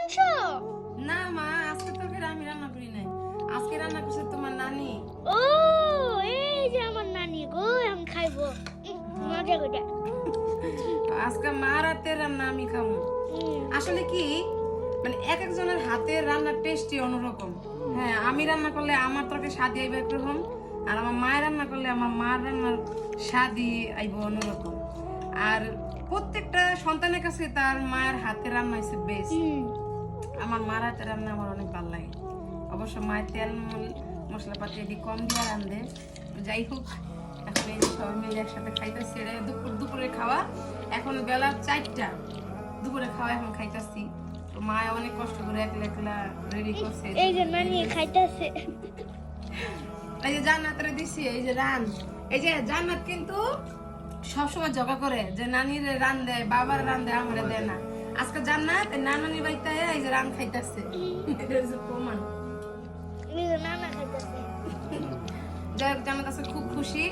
মাংস? না মা, আজকে তরকারি আমি রান্না করি নাই, আজকে রান্না করছে তোমার নানি। ও এই যে আমার নানি গো, আমি খাইবো মজা করে। আজকে মার হাতের রান্না আমি খাবো। আসলে কি মানে এক একজনের হাতের রান্নার টেস্টই অন্যরকম। হ্যাঁ, আমি রান্না করলে আমার তরকারি স্বাদ আইবে একরকম, আর আমার মায়ের রান্না করলে আমার মার রান্নার স্বাদই আইব অন্যরকম। আর প্রত্যেকটা সন্তানের কাছে তার মায়ের হাতের রান্না হচ্ছে বেস্ট। আমার মার হাতের রান্না আমার অনেক ভালো লাগে। অবশ্য মায়ের তেল মশলাপাতি এটি কম দিয়ে রান্ধে। যাই হোক, এখন এই যে সবাই মিলে একসাথে খাইতেছি। দুপুরে খাওয়া, এখন বেলা 4টা, দুপুরে খাওয়া এখন খাইতেছি। তো মা অনেক কষ্ট করে একলা একলা রেডি করছে। এই যে নানি খাইতেছে। এই যে জান্নাতরে দিছি, এই যে রান, এই যে জান্নাত কিন্তু সবসময় জগা করে যে নানির রান দেয়, বাবার রান দেয়, আমার দেয় না। আজকে জান্নাত নানানি বাড়িতে এই যে রান খাইতেছে, এটা হচ্ছে প্রমাণ। এই যে নানা খাইতেছে। যাই হোক, জান্নাত আজকে খুব খুশি।